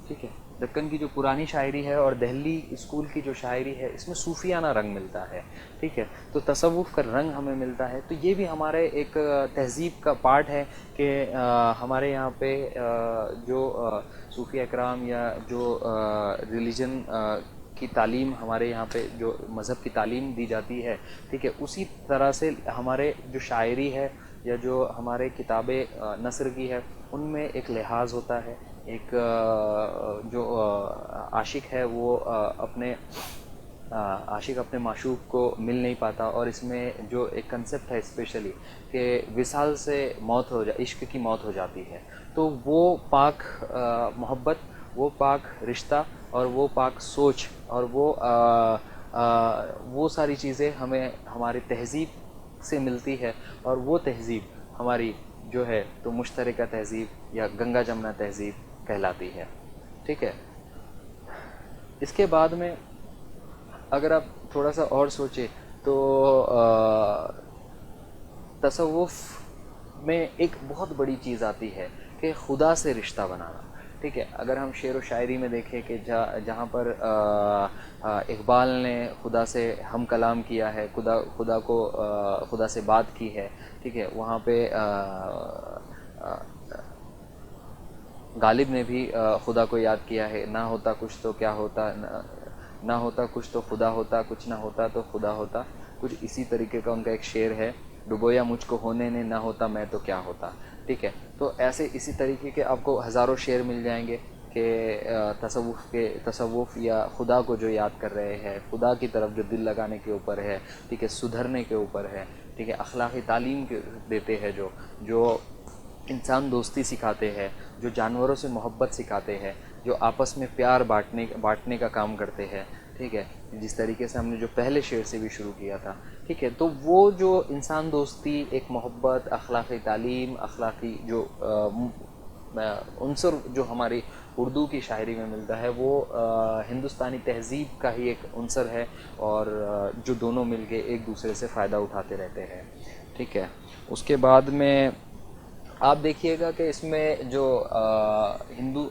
[SPEAKER 1] ٹھیک ہے, دکن کی جو پرانی شاعری ہے اور دہلی اسکول کی جو شاعری ہے, اس میں صوفیانہ رنگ ملتا ہے. ٹھیک ہے, تو تصوف کا رنگ ہمیں ملتا ہے. تو یہ بھی ہمارے ایک تہذیب کا پارٹ ہے کہ ہمارے یہاں پہ جو صوفی اکرام یا جو ریلیجن کی تعلیم ہمارے یہاں پہ جو مذہب کی تعلیم دی جاتی ہے, ٹھیک ہے, اسی طرح سے ہمارے جو شاعری ہے یا جو ہمارے کتابیں نثر کی ہے ان میں ایک لحاظ ہوتا ہے. ایک جو عاشق ہے وہ اپنے معشوق کو مل نہیں پاتا, اور اس میں جو ایک کنسیپٹ ہے اسپیشلی کہ وصال سے موت عشق کی موت ہو جاتی ہے. تو وہ پاک محبت, وہ پاک رشتہ اور وہ پاک سوچ اور وہ ساری چیزیں ہمیں ہماری تہذیب سے ملتی ہے, اور وہ تہذیب ہماری جو ہے تو مشترکہ تہذیب یا گنگا جمنا تہذیب کہلاتی ہے. ٹھیک ہے, اس کے بعد میں اگر آپ تھوڑا سا اور سوچیں تو تصوف میں ایک بہت بڑی چیز آتی ہے کہ خدا سے رشتہ بنانا. ٹھیک ہے, اگر ہم شعر و شاعری میں دیکھیں کہ جہاں پر اقبال نے خدا سے ہم کلام کیا ہے, خدا کو خدا سے بات کی ہے. ٹھیک ہے, وہاں پہ غالب نے بھی خدا کو یاد کیا ہے. نہ ہوتا کچھ تو کیا ہوتا, نہ ہوتا کچھ تو خدا ہوتا, کچھ نہ ہوتا تو خدا ہوتا. کچھ اسی طریقے کا ان کا ایک شعر ہے, ڈبویا مجھ کو ہونے نے, نہ ہوتا میں تو کیا ہوتا. ٹھیک ہے, تو ایسے اسی طریقے کے آپ کو ہزاروں شعر مل جائیں گے کہ تصوف یا خدا کو جو یاد کر رہے ہیں, خدا کی طرف جو دل لگانے کے اوپر ہے. ٹھیک ہے, سدھرنے کے اوپر ہے. ٹھیک ہے, اخلاقی تعلیم دیتے ہیں, جو انسان دوستی سکھاتے ہیں, جو جانوروں سے محبت سکھاتے ہیں, جو آپس میں پیار بانٹنے کا کام کرتے ہیں. ٹھیک ہے, جس طریقے سے ہم نے جو پہلے شعر سے بھی شروع کیا تھا. ٹھیک ہے, تو وہ جو انسان دوستی, ایک محبت, اخلاقی تعلیم, اخلاقی جو عنصر جو ہماری اردو کی شاعری میں ملتا ہے, وہ ہندوستانی تہذیب کا ہی ایک عنصر ہے, اور جو دونوں مل کے ایک دوسرے سے فائدہ اٹھاتے رہتے ہیں. ٹھیک ہے, اس کے بعد میں آپ دیکھیے گا کہ اس میں جو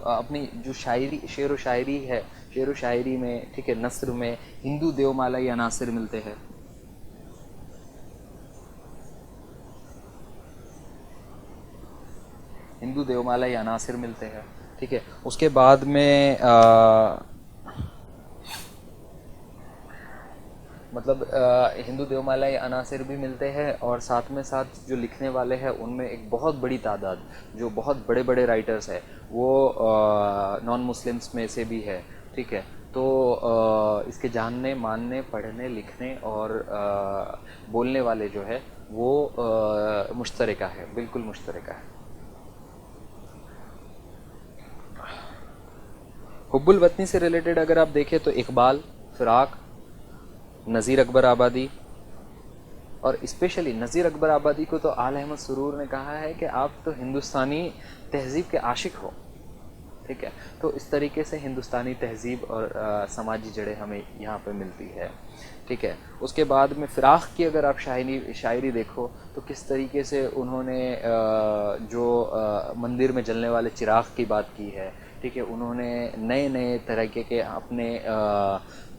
[SPEAKER 1] اپنی جو شعر و شاعری ہے, شعر و شاعری میں, ٹھیک ہے, نثر میں ہندو دیومالائی عناصر ملتے ہیں. ہندو دیومالائی عناصر ملتے ہیں. ٹھیک ہے, اس کے بعد میں مطلب ہندو دیومالائی عناصر بھی ملتے ہیں, اور ساتھ میں ساتھ جو لکھنے والے ہیں ان میں ایک بہت بڑی تعداد, جو بہت بڑے بڑے رائٹرز ہیں, وہ نان مسلمس میں سے بھی ہے. ٹھیک ہے, تو اس کے جاننے, ماننے, پڑھنے, لکھنے اور بولنے والے جو ہے وہ مشترکہ ہے, بالکل مشترکہ ہے. حب الوطنی سے ریلیٹڈ اگر آپ دیکھیں تو اقبال, فراق, نذیر اکبر آبادی, اور اسپیشلی نذیر اکبر آبادی کو تو آل احمد سرور نے کہا ہے کہ آپ تو ہندوستانی تہذیب کے عاشق ہو. ٹھیک ہے, تو اس طریقے سے ہندوستانی تہذیب اور سماجی جڑیں ہمیں یہاں پہ ملتی ہے. ٹھیک ہے, اس کے بعد میں فراق کی اگر آپ شاعری دیکھو تو کس طریقے سے انہوں نے جو مندر میں جلنے والے چراغ کی بات کی ہے. ٹھیک ہے, انہوں نے نئے نئے طریقے کے اپنے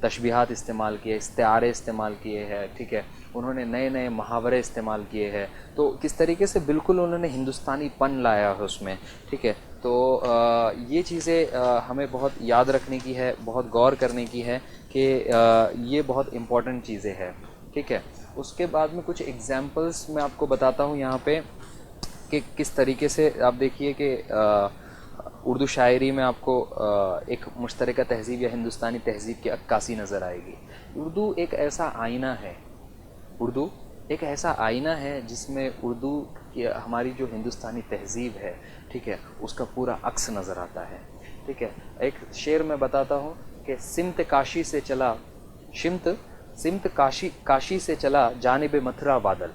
[SPEAKER 1] تشبیہات استعمال کیے, استعارے استعمال کیے ہیں. ٹھیک ہے, انہوں نے نئے نئے محاورے استعمال کیے ہیں, تو کس طریقے سے بالکل انہوں نے ہندوستانی پن لایا ہے اس میں. ٹھیک ہے, تو یہ چیزیں ہمیں بہت یاد رکھنے کی ہے, بہت غور کرنے کی ہے کہ یہ بہت امپورٹنٹ چیزیں ہیں. ٹھیک ہے, اس کے بعد میں کچھ ایگزامپلس میں آپ کو بتاتا ہوں یہاں پہ کہ کس طریقے سے آپ دیکھیے کہ اردو شاعری میں آپ کو ایک مشترکہ تہذیب یا ہندوستانی تہذیب کی عکاسی نظر آئے گی. اردو ایک ایسا آئینہ ہے, اردو ایک ایسا آئینہ ہے جس میں اردو کی ہماری جو ہندوستانی تہذیب ہے, ٹھیک ہے, اس کا پورا عکس نظر آتا ہے. ٹھیک ہے, ایک شعر میں بتاتا ہوں کہ سمت کاشی سے چلا, سمت کاشی سے چلا جانب متھرا بادل,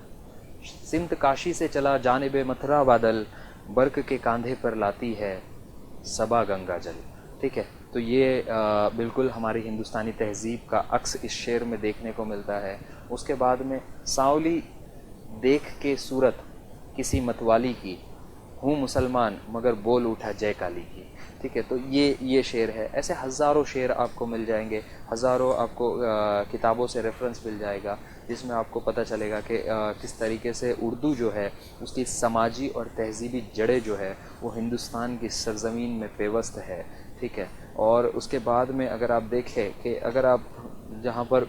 [SPEAKER 1] سمت کاشی سے چلا جانب متھرا بادل, برق کے کاندھے پر لاتی ہے صبا گنگا جل. ٹھیک ہے, تو یہ بالکل ہماری ہندوستانی تہذیب کا عکس اس شعر میں دیکھنے کو ملتا ہے. اس کے بعد میں سانولی دیکھ کے صورت کسی متوالی کی, ہوں مسلمان مگر بول اٹھا جے کالی کی. ٹھیک ہے, تو یہ شعر ہے. ایسے ہزاروں شعر آپ کو مل جائیں گے, ہزاروں آپ کو کتابوں سے ریفرنس مل جائے گا جس میں آپ کو پتہ چلے گا کہ کس طریقے سے اردو جو ہے اس کی سماجی اور تہذیبی جڑیں جو ہے وہ ہندوستان کی سرزمین میں پیوست ہے. ٹھیک ہے, اور اس کے بعد میں اگر آپ دیکھیں کہ اگر آپ جہاں پر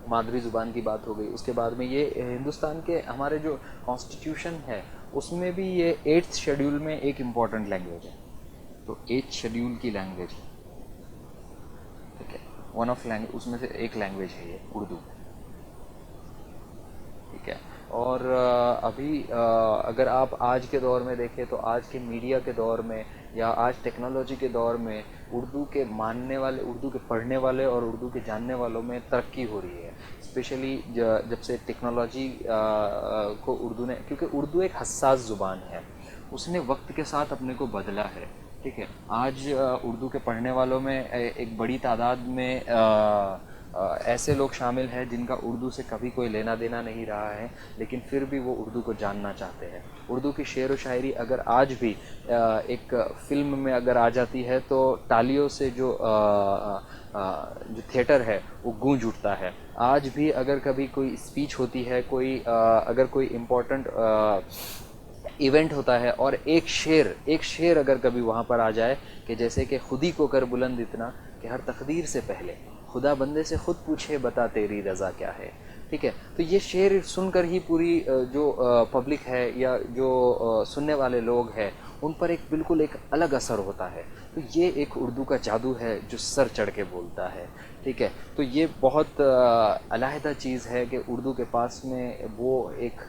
[SPEAKER 1] مادری زبان کی بات ہو گئی, اس کے بعد میں یہ ہندوستان کے ہمارے جو کانسٹیٹیوشن ہے اس میں بھی یہ 8th شیڈیول میں ایک امپورٹنٹ لینگویج ہے. تو 8th شیڈیول کی لینگویج ہے, ٹھیک ہے, ون آف لینگویج, اس میں سے ایک لینگویج ہے یہ اردو. ٹھیک ہے, اور ابھی اگر آپ آج کے دور میں دیکھیں تو آج کے میڈیا کے دور میں یا آج ٹیکنالوجی کے دور میں اردو کے ماننے والے, اردو کے پڑھنے والے اور اردو کے جاننے والوں میں ترقی ہو رہی ہے. اسپیشلی جب سے ٹیکنالوجی کو اردو نے, کیونکہ اردو ایک حساس زبان ہے, اس نے وقت کے ساتھ اپنے کو بدلا ہے. ٹھیک ہے, آج اردو کے پڑھنے والوں میں ایک بڑی تعداد میں ایسے لوگ شامل ہیں جن کا اردو سے کبھی کوئی لینا دینا نہیں رہا ہے، لیکن پھر بھی وہ اردو کو جاننا چاہتے ہیں. اردو کی شعر و شاعری اگر آج بھی ایک فلم میں اگر آ جاتی ہے تو ٹالیوں سے جو تھیٹر ہے وہ گونج اٹھتا ہے. آج بھی اگر کبھی کوئی اسپیچ ہوتی ہے، اگر کوئی امپورٹنٹ ایونٹ ہوتا ہے اور ایک شعر اگر کبھی وہاں پر آ جائے کہ جیسے کہ خودی کو کر بلند اتنا کہ ہر تقدیر سے پہلے خدا بندے سے خود پوچھے بتا تیری رضا کیا ہے. ٹھیک ہے، تو یہ شعر سن کر ہی پوری جو پبلک ہے یا جو سننے والے لوگ ہیں ان پر بالکل ایک الگ اثر ہوتا ہے. تو یہ ایک اردو کا جادو ہے جو سر چڑھ کے بولتا ہے. ٹھیک ہے، تو یہ بہت علیحدہ چیز ہے کہ اردو کے پاس میں وہ ایک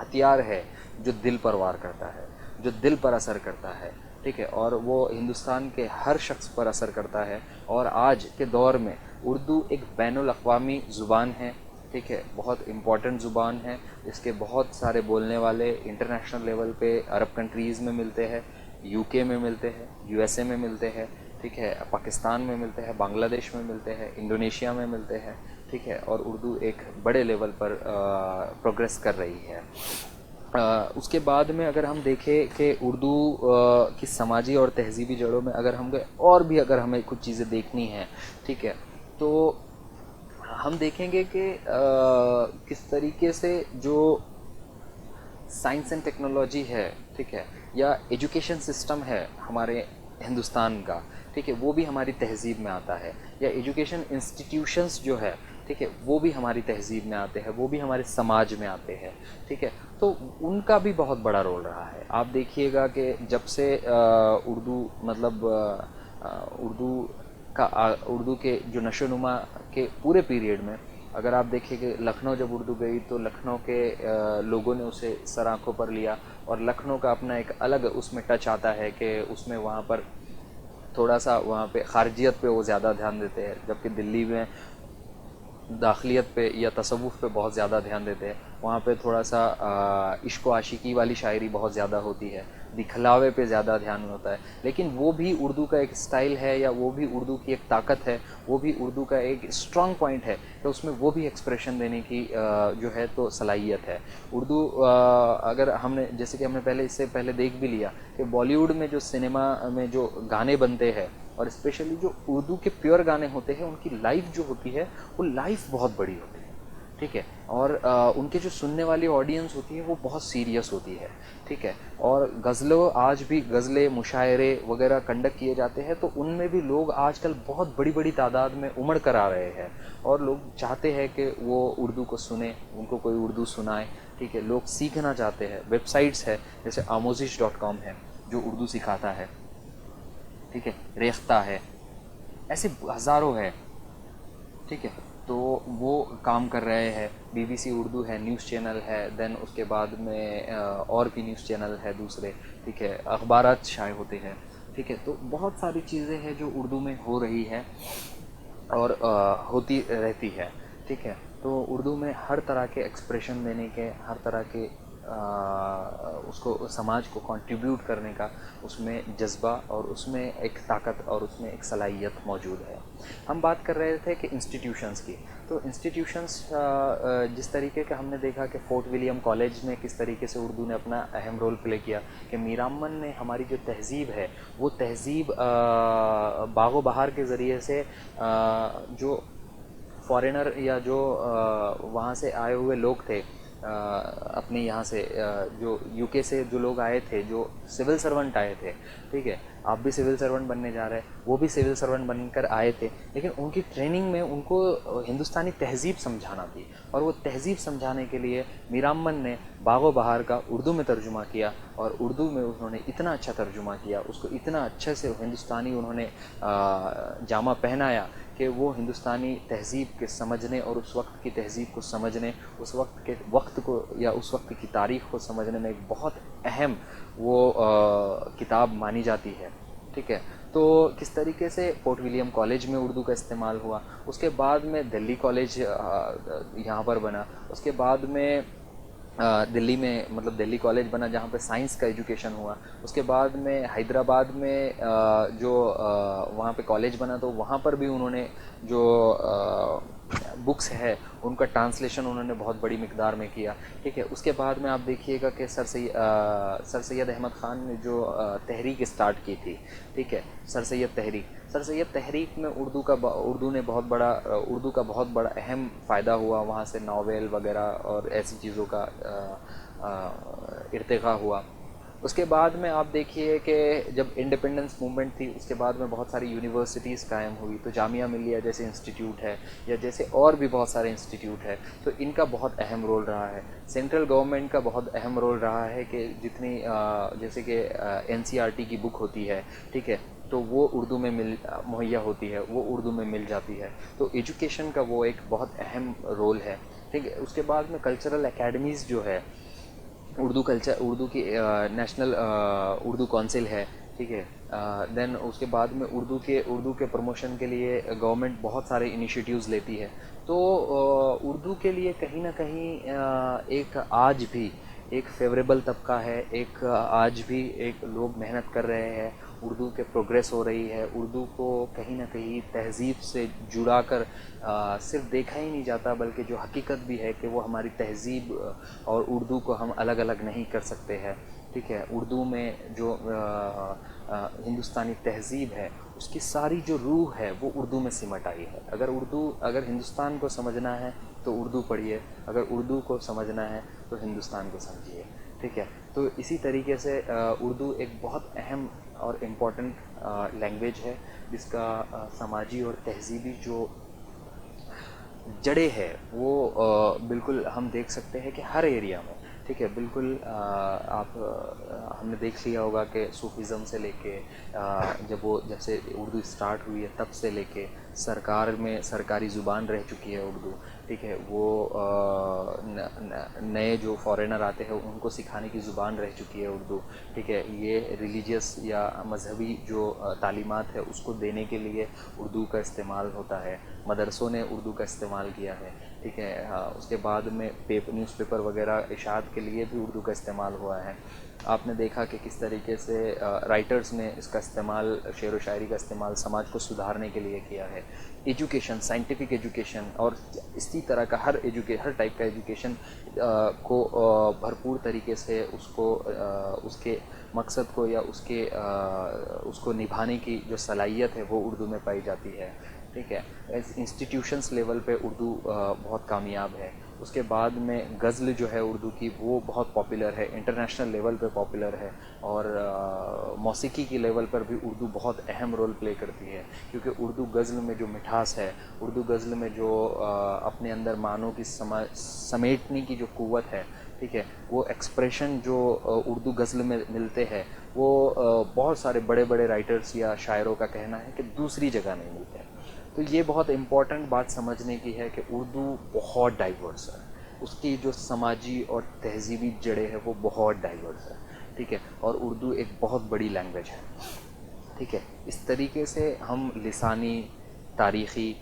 [SPEAKER 1] ہتھیار ہے جو دل پر وار کرتا ہے، جو دل پر اثر کرتا ہے. ٹھیک ہے، اور وہ ہندوستان کے ہر شخص پر اثر کرتا ہے. اور آج کے دور میں اردو ایک بین الاقوامی زبان ہے. ٹھیک ہے، بہت امپورٹنٹ زبان ہے. اس کے بہت سارے بولنے والے انٹرنیشنل لیول پہ عرب کنٹریز میں ملتے ہیں، یو کے میں ملتے ہیں، یو ایس اے میں ملتے ہیں. ٹھیک ہے، پاکستان میں ملتے ہیں، بنگلہ دیش میں ملتے ہیں، انڈونیشیا میں ملتے ہیں. ٹھیک ہے، اور اردو ایک بڑے لیول پر پروگریس کر رہی ہے. اس کے بعد میں اگر ہم دیکھیں کہ اردو کی سماجی اور تہذیبی جڑوں میں اگر ہم اور بھی اگر ہمیں کچھ چیزیں دیکھنی ہیں، ٹھیک ہے، تو ہم دیکھیں گے کہ کس طریقے سے جو سائنس اینڈ ٹیکنالوجی ہے، ٹھیک ہے، یا ایجوکیشن سسٹم ہے ہمارے ہندوستان کا، ٹھیک ہے، وہ بھی ہماری تہذیب میں آتا ہے. یا ایجوکیشن انسٹیٹیوشنس جو ہے، ٹھیک ہے، وہ بھی ہماری تہذیب میں آتے ہیں، وہ بھی ہمارے سماج میں آتے ہیں. ٹھیک ہے، تو ان کا بھی بہت بڑا رول رہا ہے. آپ دیکھیے گا کہ جب سے اردو مطلب اردو کے جو نشو و نما کے پورے پیریڈ میں اگر آپ دیکھیں کہ لکھنؤ جب اردو گئی تو لکھنؤ کے لوگوں نے اسے سر آنکھوں پر لیا، اور لکھنؤ کا اپنا ایک الگ اس میں ٹچ آتا ہے کہ اس میں وہاں پر تھوڑا سا وہاں پہ خارجیت پہ وہ زیادہ دھیان دیتے ہیں، جبکہ دلی میں داخلیت پہ یا تصوف پہ بہت زیادہ دھیان دیتے ہیں. وہاں پہ تھوڑا سا عشق و عاشقی والی شاعری بہت زیادہ ہوتی ہے، دکھلاوے پہ زیادہ دھیان ہوتا ہے. لیکن وہ بھی اردو کا ایک سٹائل ہے، یا وہ بھی اردو کی ایک طاقت ہے، وہ بھی اردو کا ایک اسٹرانگ پوائنٹ ہے کہ اس میں وہ بھی ایکسپریشن دینے کی جو ہے تو صلاحیت ہے. اردو اگر ہم نے جیسے کہ ہم نے اس سے پہلے دیکھ بھی لیا کہ بالی ووڈ میں جو سنیما میں جو گانے بنتے ہیں، اور اسپیشلی جو اردو کے پیور گانے ہوتے ہیں، ان کی لائف جو ہوتی ہے وہ لائف بہت بڑی ہوتی ہے. ٹھیک ہے، اور ان کے جو سننے والی آڈینس ہوتی ہے وہ بہت سیریس ہوتی ہے. ٹھیک ہے، اور آج بھی غزلیں مشاعرے وغیرہ کنڈکٹ کیے جاتے ہیں، تو ان میں بھی لوگ آج کل بہت بڑی بڑی تعداد میں امڑ کر آ رہے ہیں، اور لوگ چاہتے ہیں کہ وہ اردو کو سنیں، ان کو کوئی اردو سنائے. ٹھیک ہے، لوگ سیکھنا چاہتے ہیں. ویب سائٹس ہے جیسے آموزش.com ہے جو اردو سکھاتا ہے. ٹھیک ہے، ریختہ ہے، ایسے ہزاروں ہے. ٹھیک ہے، تو وہ کام کر رہے ہیں. بی بی سی اردو ہے، نیوز چینل ہے. دین اس کے بعد میں اور بھی نیوز چینل ہے دوسرے. ٹھیک ہے، اخبارات شائع ہوتے ہیں. ٹھیک ہے، تو بہت ساری چیزیں ہیں جو اردو میں ہو رہی ہے اور ہوتی رہتی ہے. ٹھیک ہے، تو اردو میں ہر طرح کے ایکسپریشن دینے کے، ہر طرح کے اس کو سماج کو کنٹریبیوٹ کرنے کا اس میں جذبہ اور اس میں ایک طاقت اور اس میں ایک صلاحیت موجود ہے. ہم بات کر رہے تھے کہ انسٹیٹیوشنس کی، تو انسٹیٹیوشنس جس طریقے کا ہم نے دیکھا کہ فورٹ ولیم کالج میں کس طریقے سے اردو نے اپنا اہم رول پلے کیا، کہ میرامن نے ہماری جو تہذیب ہے وہ تہذیب باغ و بہار کے ذریعے سے جو فارینر یا جو وہاں سے آئے ہوئے لوگ تھے، اپنے یہاں سے جو یو کے سے جو لوگ آئے تھے، جو سول سرونٹ آئے تھے. ٹھیک ہے، آپ بھی سول سرونٹ بننے جا رہے ہیں، وہ بھی سول سرونٹ بن کر آئے تھے، لیکن ان کی ٹریننگ میں ان کو ہندوستانی تہذیب سمجھانا تھی. اور وہ تہذیب سمجھانے کے لیے میرامن نے باغ و بہار کا اردو میں ترجمہ کیا، اور اردو میں انہوں نے اتنا اچھا ترجمہ کیا، اس کو اتنا اچھے سے ہندوستانی انہوں نے جامہ پہنایا کہ وہ ہندوستانی تہذیب کے سمجھنے اور اس وقت کی تہذیب کو سمجھنے، اس وقت کے وقت کو یا اس وقت کی تاریخ کو سمجھنے میں ایک بہت اہم وہ کتاب مانی جاتی ہے. ٹھیک ہے، تو کس طریقے سے فورٹ ولیم کالج میں اردو کا استعمال ہوا. اس کے بعد میں دلی کالج یہاں پر بنا. اس کے بعد میں دلی میں مطلب دلی کالج بنا جہاں پہ سائنس کا ایجوکیشن ہوا. اس کے بعد میں حیدرآباد میں جو وہاں پہ کالج بنا تو وہاں پر بھی انہوں نے جو بکس ہے ان کا ٹرانسلیشن انہوں نے بہت بڑی مقدار میں کیا، ٹھیک ہے. اس کے بعد میں آپ دیکھیے گا کہ سر سید احمد خان نے جو تحریک اسٹارٹ کی تھی، ٹھیک ہے، سر سید تحریک میں اردو کا بہت بڑا اہم فائدہ ہوا. وہاں سے ناول وغیرہ اور ایسی چیزوں کا ارتقاء ہوا. اس کے بعد میں آپ دیکھیے کہ جب انڈیپینڈنس موومنٹ تھی اس کے بعد میں بہت ساری یونیورسٹیز قائم ہوئی. تو جامعہ ملیہ جیسے انسٹیٹیوٹ ہے یا جیسے اور بھی بہت سارے انسٹیٹیوٹ ہے، تو ان کا بہت اہم رول رہا ہے. سینٹرل گورنمنٹ کا بہت اہم رول رہا ہے کہ جتنی جیسے کہ NCERT کی بک ہوتی ہے، ٹھیک ہے، تو وہ اردو میں مہیا ہوتی ہے، وہ اردو میں مل جاتی ہے. تو ایجوکیشن کا وہ ایک بہت اہم رول ہے، ٹھیک ہے. اس کے بعد میں کلچرل اکیڈمیز جو ہے، اردو کی نیشنل اردو کونسل ہے، ٹھیک ہے. دین اس کے بعد میں اردو کے پروموشن کے لیے گورنمنٹ بہت سارے انیشیٹیوز لیتی ہے. تو اردو کے لیے کہیں نہ کہیں ایک آج بھی ایک فیوریبل طبقہ ہے، ایک آج بھی ایک لوگ محنت کر رہے ہیں، اردو کے پروگریس ہو رہی ہے. اردو کو کہیں نہ کہیں تہذیب سے جڑا کر صرف دیکھا ہی نہیں جاتا، بلکہ جو حقیقت بھی ہے کہ وہ ہماری تہذیب اور اردو کو ہم الگ الگ نہیں کر سکتے ہیں، ٹھیک ہے. اردو میں جو ہندوستانی تہذیب ہے اس کی ساری جو روح ہے وہ اردو میں سمٹ آئی ہے. اگر ہندوستان کو سمجھنا ہے تو اردو پڑھیے، اگر اردو کو سمجھنا ہے تو ہندوستان کو سمجھیے، ٹھیک ہے. تو اسی طریقے سے اردو ایک بہت اہم اور امپورٹنٹ لینگویج ہے، جس کا سماجی اور تہذیبی جو جڑیں ہے وہ بالکل ہم دیکھ سکتے ہیں کہ ہر ایریا میں، ٹھیک ہے. بالکل ہم نے دیکھ لیا ہوگا کہ صوفیزم سے لے کے جب سے اردو اسٹارٹ ہوئی ہے تب سے لے کے سرکاری زبان رہ چکی ہے اردو، ٹھیک ہے. وہ نئے جو فارینر آتے ہیں ان کو سکھانے کی زبان رہ چکی ہے اردو، ٹھیک ہے. یہ ریلیجیس یا مذہبی جو تعلیمات ہے اس کو دینے کے لیے اردو کا استعمال ہوتا ہے. مدرسوں نے اردو کا استعمال کیا ہے، ٹھیک ہے. اس کے بعد میں نیوز پیپر وغیرہ اشاعت کے لیے بھی اردو کا استعمال ہوا ہے. آپ نے دیکھا کہ کس طریقے سے رائٹرز نے اس کا استعمال، شعر و شاعری کا استعمال سماج کو سدھارنے کے لیے کیا ہے. ایجوکیشن، سائنٹیفک ایجوکیشن اور اسی طرح کا ہر ٹائپ کا ایجوکیشن کو بھرپور طریقے سے اس کے مقصد کو یا اس کو نبھانے کی جو صلاحیت ہے وہ اردو میں پائی جاتی ہے، ٹھیک ہے. انسٹیٹیوشنس لیول پہ اردو بہت کامیاب ہے. اس کے بعد میں غزل جو ہے اردو کی وہ بہت پاپولر ہے، انٹرنیشنل لیول پہ پاپولر ہے. اور موسیقی کی لیول پر بھی اردو بہت اہم رول پلے کرتی ہے، کیونکہ اردو غزل میں جو مٹھاس ہے، اردو غزل میں جو اپنے اندر معنوں کی سمیٹنے کی جو قوت ہے، ٹھیک ہے، وہ ایکسپریشن جو اردو غزل میں ملتے ہیں وہ بہت سارے بڑے بڑے رائٹرز یا شاعروں کا کہنا ہے کہ دوسری جگہ نہیں ملتے. تو یہ بہت امپورٹنٹ بات سمجھنے کی ہے کہ اردو بہت ڈائیورس ہے، اس کی جو سماجی اور تہذیبی جڑیں ہیں وہ بہت ڈائیورس ہے، ٹھیک ہے. اور اردو ایک بہت بڑی لینگویج ہے، ٹھیک ہے. اس طریقے سے ہم لسانی، تاریخی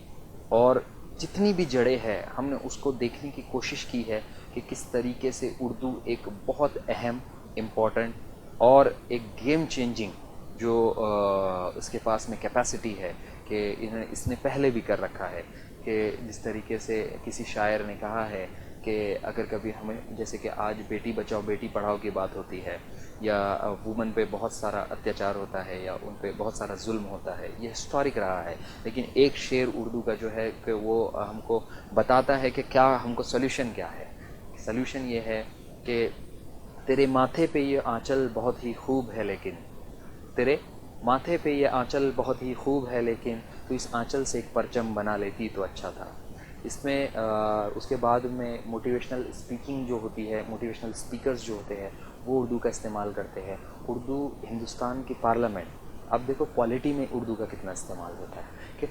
[SPEAKER 1] اور جتنی بھی جڑیں ہیں ہم نے اس کو دیکھنے کی کوشش کی ہے کہ کس طریقے سے اردو ایک بہت اہم، امپورٹنٹ اور ایک گیم چینجنگ جو اس کے پاس میں کیپیسٹی ہے کہ اس نے پہلے بھی کر رکھا ہے. کہ جس طریقے سے کسی شاعر نے کہا ہے کہ اگر کبھی ہمیں، جیسے کہ آج بیٹی بچاؤ بیٹی پڑھاؤ کی بات ہوتی ہے یا وومن پہ بہت سارا اتیاچار ہوتا ہے یا ان پہ بہت سارا ظلم ہوتا ہے، یہ ہسٹورک رہا ہے. لیکن ایک شعر اردو کا جو ہے کہ وہ ہم کو بتاتا ہے کہ کیا ہم کو سلیوشن کیا ہے. سلیوشن یہ ہے کہ تیرے ماتھے پہ یہ آنچل بہت ہی خوب ہے، لیکن تیرے ماتھے پہ یہ آنچل بہت ہی خوب ہے، لیکن تو اس آنچل سے ایک پرچم بنا لیتی تو اچھا تھا. اس میں اس کے بعد میں موٹیویشنل اسپیکنگ جو ہوتی ہے، موٹیویشنل اسپیکرز جو ہوتے ہیں وہ اردو کا استعمال کرتے ہیں. اردو ہندوستان کی پارلیمنٹ، اب دیکھو پالیٹی میں اردو کا کتنا استعمال ہوتا ہے کہ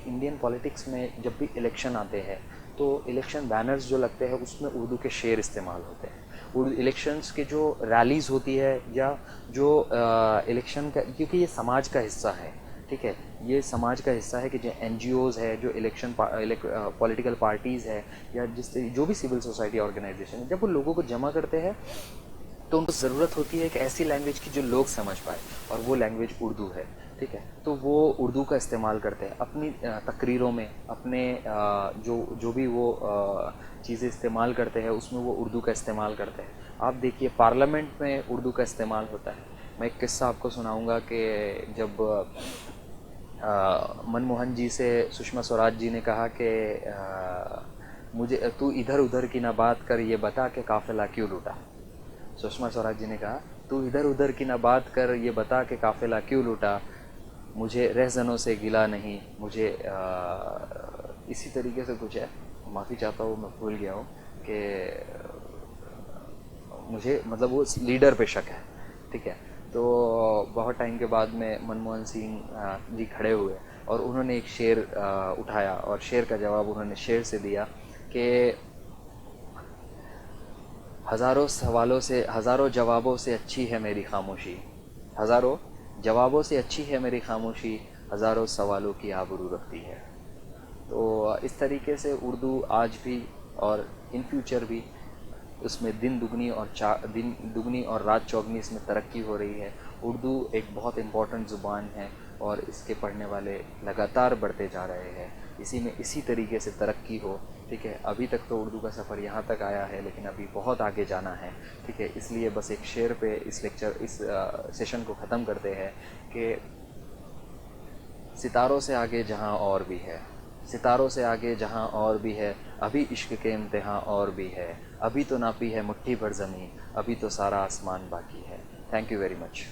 [SPEAKER 1] انڈین پالیٹکس میں جب بھی الیکشن آتے ہیں تو الیکشن بینرز جو لگتے ہیں اس میں اردو کے شعر استعمال ہوتے ہیں. الیکشنز کے جو ریلیز ہوتی ہے یا جو الیکشن کا، کیونکہ یہ سماج کا حصہ ہے، ٹھیک ہے، یہ سماج کا حصہ ہے کہ جو NGOز ہے، جو پولیٹیکل پارٹیز ہے یا جو بھی سول سوسائٹی آرگنائزیشن ہے، جب وہ لوگوں کو جمع کرتے ہیں تو ان کو ضرورت ہوتی ہے کہ ایسی لینگویج کی جو لوگ سمجھ پائے، اور وہ لینگویج اردو ہے، ٹھیک ہے. تو وہ اردو کا استعمال کرتے ہیں اپنی تقریروں میں، اپنے جو بھی وہ چیزیں استعمال کرتے ہیں اس میں وہ اردو کا استعمال کرتے ہیں. آپ دیکھیے پارلیمنٹ میں اردو کا استعمال ہوتا ہے. میں ایک قصہ آپ کو سناؤں گا کہ جب منموہن جی سے سشما سوراج جی نے کہا کہ مجھے تو ادھر ادھر کی نہ بات کر، یہ بتا کہ قافلہ کیوں لوٹا. سشما سوراج جی نے کہا تو ادھر ادھر کی نہ بات کر، یہ بتا کہ قافلہ کیوں لوٹا، مجھے رہزنوں سے گلا نہیں، مجھے اسی طریقے سے کچھ ہے، معافی چاہتا ہوں میں بھول گیا ہوں کہ مجھے مطلب وہ لیڈر پہ شک ہے. ٹھیک ہے. تو بہت ٹائم کے بعد میں منموہن سنگھ جی کھڑے ہوئے اور انہوں نے ایک شعر اٹھایا اور شعر کا جواب انہوں نے شعر سے دیا کہ ہزاروں سوالوں سے، ہزاروں جوابوں سے اچھی ہے میری خاموشی، ہزاروں جوابوں سے اچھی ہے میری خاموشی، ہزاروں سوالوں کی آبرو رکھتی ہے. تو اس طریقے سے اردو آج بھی اور ان فیوچر بھی اس میں دن دگنی اور رات چوگنی اس میں ترقی ہو رہی ہے. اردو ایک بہت امپورٹنٹ زبان ہے اور اس کے پڑھنے والے لگاتار بڑھتے جا رہے ہیں. اسی طریقے سے ترقی ہو. ٹھیک ہے. ابھی تک تو اردو کا سفر یہاں تک آیا ہے لیکن ابھی بہت آگے جانا ہے. ٹھیک ہے. اس لیے بس ایک شعر پہ اس سیشن کو ختم کرتے ہیں کہ ستاروں سے آگے جہاں اور بھی ہے، ستاروں سے آگے جہاں اور بھی ہے، ابھی عشق کے امتحاں اور بھی ہے، ابھی تو ناپی ہے مٹھی بھر زمین، ابھی تو سارا آسمان باقی ہے. Thank you very much.